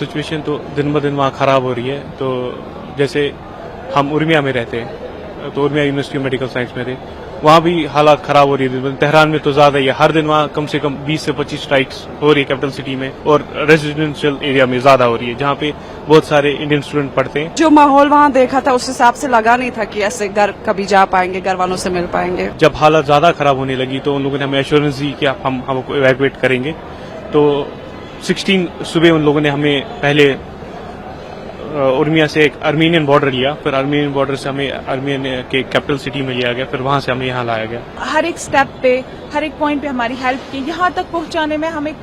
Situation तो दिन ब दिन वहाँ ख़राब हो रही है। तो जैसे हम उर्मिया में रहते हैं, तो उर्मिया यूनिवर्सिटी मेडिकल साइंस में थे, वहाँ भी हालात ख़राब हो रही है दिन ब दिन। तेहरान में तो ज़्यादा ही है, हर दिन वहाँ कम से कम 20 से 25 स्ट्राइक्स हो रही है कैपिटल सिटी में, और रेजिडेंशियल एरिया में ज़्यादा हो रही है जहाँ पे बहुत सारे इंडियन स्टूडेंट पढ़ते हैं। जो माहौल वहाँ देखा था उस हिसाब से लगा नहीं था कि ऐसे घर कभी जा पाएंगे, घर वालों से मिल पाएंगे। जब हालात ज़्यादा ख़राब होने लगी तो उन लोगों ने हमें एश्योरेंस दी कि हम हमको इवैक्यूएट करेंगे। तो 16 सुबह उन लोगों ने हमें पहले उर्मिया से एक आर्मीनियन बॉर्डर लिया, फिर आर्मीनियन बॉर्डर से हमें आर्मीनियन के कैपिटल सिटी में लिया गया, फिर वहाँ से हमें यहाँ लाया गया। हर एक स्टेप पे, हर एक पॉइंट पे हमारी हेल्प की, यहाँ तक पहुँचाने में हमें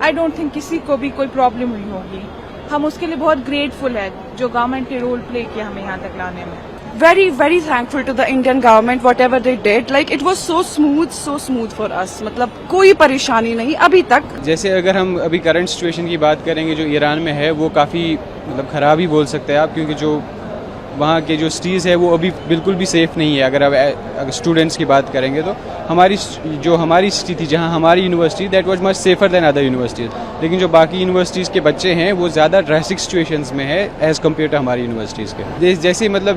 आई डोंट थिंक किसी को भी कोई प्रॉब्लम हुई होगी। हम उसके लिए बहुत ग्रेटफुल है जो गवर्नमेंट ने रोल प्ले किया हमें यहाँ तक लाने में। Very, very thankful to the Indian government, whatever they did. Like it was so smooth for us. मतलब कोई परेशानी नहीं अभी तक। जैसे अगर हम अभी करंट सिचुएशन की बात करेंगे जो ईरान में है, वो काफ़ी मतलब ख़राब ही बोल सकते हैं आप, क्योंकि जो वहाँ के जो सिटीज़ है वो अभी बिल्कुल भी सेफ़ नहीं है। अगर स्टूडेंट्स की बात करेंगे तो हमारी सिटी थी जहाँ हमारी university, that was much safer than other universities, लेकिन जो बाकी यूनिवर्सिटीज़ के बच्चे हैं वो ज़्यादा ड्रेस्टिक सिचुएशंस में है एज़ कम्पेयर टू हमारी यूनिवर्सिटीज़ के।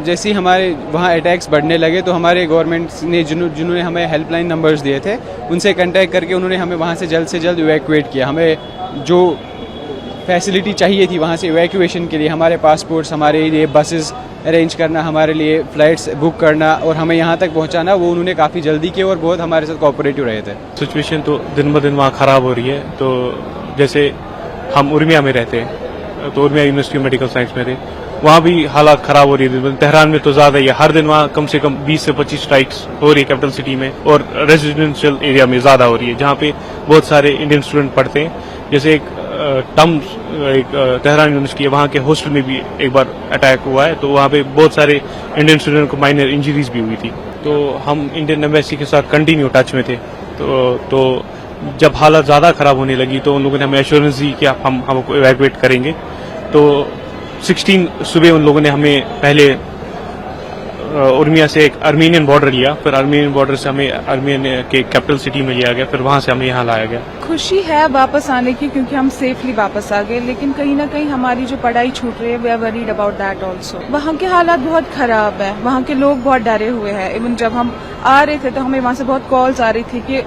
जैसे हमारे वहाँ अटैक्स बढ़ने लगे तो हमारे गवर्नमेंट ने जिन्होंने हमें हेल्पलाइन नंबर्स दिए थे उनसे कंटेक्ट करके उन्होंने हमें वहाँ से जल्द इवैक्यूएट किया। हमें जो फैसिलिटी चाहिए थी वहाँ से इवैक्यूएशन के लिए, हमारे पासपोर्ट्स, हमारे लिए बसेस अरेंज करना, हमारे लिए फ़्लाइट्स बुक करना और हमें यहाँ तक पहुँचाना, वो उन्होंने काफ़ी जल्दी किया और बहुत हमारे साथ कोऑपरेटिव रहे थे। सिचुएशन तो दिन ब दिन वहाँ ख़राब हो रही है। तो जैसे हम उर्मिया में रहते हैं, तो उर्मिया यूनिवर्सिटी मेडिकल साइंस में थे, वहाँ भी हालात ख़राब हो रही है दिन ब दिन। तेहरान में तो ज़्यादा ही है, हर दिन वहाँ कम से कम 20 से 25 स्ट्राइक्स हो रही है कैपिटल सिटी में, और रेजिडेंशियल एरिया में ज़्यादा हो रही है जहाँ पे बहुत सारे इंडियन स्टूडेंट पढ़ते हैं। जैसे एक तेहरान यूनिवर्सिटी है, वहाँ के हॉस्टल में भी एक बार अटैक हुआ है, तो वहाँ पे बहुत सारे इंडियन स्टूडेंट को माइनर इंजरीज भी हुई थी। तो हम इंडियन एम्बेसी के साथ कंटिन्यू टच में थे। तो जब हालत ज़्यादा ख़राब होने लगी तो उन लोगों ने हमें एश्योरेंस दी कि हम हमको इवैक्यूएट करेंगे। तो 16 सुबह उन लोगों ने हमें पहले उर्मिया से एक आर्मीनियन बॉर्डर लिया, फिर आर्मीनियन बॉर्डर से हमें आर्मीनियन के कैपिटल सिटी में लिया गया, फिर वहाँ से हमें यहाँ लाया गया। खुशी है वापस आने की क्योंकि हम सेफली वापस आ गए, लेकिन कहीं ना कहीं हमारी जो पढ़ाई छूट रही है we are worried about that also. वहाँ के हालात बहुत खराब है, वहाँ के लोग बहुत डरे हुए हैं। इवन जब हम आ रहे थे तो हमें वहाँ से बहुत कॉल्स आ रही थी कि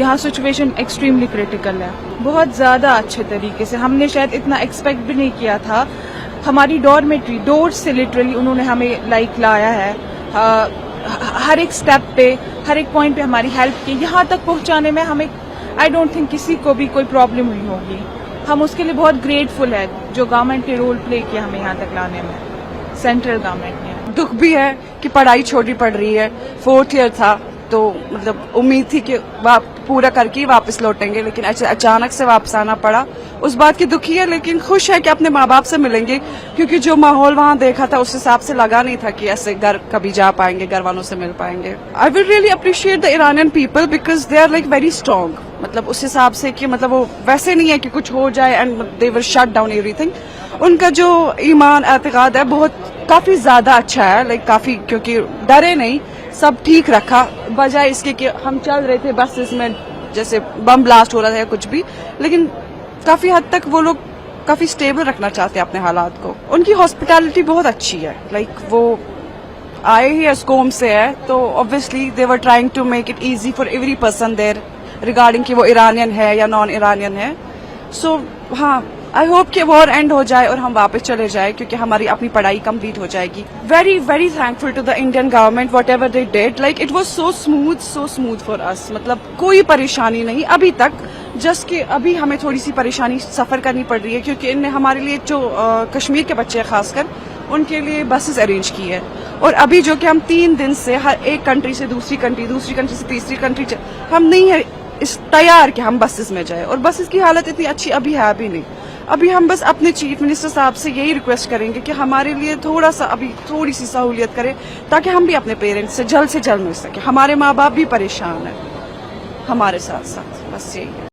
यहाँ सिचुएशन एक्सट्रीमली क्रिटिकल है। बहुत ज़्यादा अच्छे तरीके से, हमने शायद इतना एक्सपेक्ट भी नहीं किया था। हमारी डॉर्मेट्री डोर से लिटरली उन्होंने हमें लाया है। हर एक स्टेप पे, हर एक पॉइंट पे हमारी हेल्प की, यहाँ तक पहुँचाने में हमें आई डोंट थिंक किसी को भी कोई प्रॉब्लम हुई होगी। हम उसके लिए बहुत ग्रेटफुल है जो गवर्नमेंट ने रोल प्ले किया हमें यहाँ तक लाने में, सेंट्रल गवर्नमेंट ने। दुख भी है कि पढ़ाई छोटी पड़ रही है, 4th ईयर था तो मतलब उम्मीद थी कि पूरा करके ही वापस लौटेंगे, लेकिन अचानक से वापस आना पड़ा। उस बात की दुखी है, लेकिन खुश है कि अपने माँ बाप से मिलेंगे, क्योंकि जो माहौल वहाँ देखा था उस हिसाब से लगा नहीं था कि ऐसे घर कभी जा पाएंगे, घर वालों से मिल पाएंगे। I will really appreciate the Iranian people because they are like very strong. मतलब उस हिसाब से कि मतलब वो वैसे नहीं है कि कुछ हो जाए and they will shut down everything. उनका जो ईमान एतकाद है बहुत काफी ज्यादा अच्छा है, लाइक काफी, क्योंकि डरे नहीं, सब ठीक रखा, बजाय इसके कि हम चल रहे थे बसेस में जैसे बम ब्लास्ट हो रहा था या कुछ भी, लेकिन काफी हद तक वो लोग काफी स्टेबल रखना चाहते हैं अपने हालात को। उनकी हॉस्पिटैलिटी बहुत अच्छी है, लाइक वो आए ही एस्कोम से है तो obviously they were trying to make it easy for every person there regarding कि वो ईरानियन है या नॉन ईरानियन है। सो हाँ, आई होप कि वॉर एंड हो जाए और हम वापस चले जाए, क्योंकि हमारी अपनी पढ़ाई कंप्लीट हो जाएगी। Very, very thankful to the Indian government whatever they did. Like it was so smooth for us. मतलब कोई परेशानी नहीं अभी तक, जस्ट कि अभी हमें थोड़ी सी परेशानी सफर करनी पड़ रही है, क्योंकि इनने हमारे लिए जो कश्मीर के बच्चे हैं खासकर उनके लिए बसेस अरेंज की है। और अभी जो कि हम 3 दिन से हर एक कंट्री से दूसरी कंट्री से तीसरी कंट्री, हम नहीं है इस तैयार कि हम बसेस में जाए, और बसेस की हालत इतनी अच्छी अभी है भी नहीं। अभी हम बस अपने चीफ मिनिस्टर साहब से यही रिक्वेस्ट करेंगे कि हमारे लिए थोड़ा सा अभी थोड़ी सी सहूलियत करें, ताकि हम भी अपने पेरेंट्स से जल्द मिल सके। हमारे माँ बाप भी परेशान है हमारे साथ साथ, बस यही है।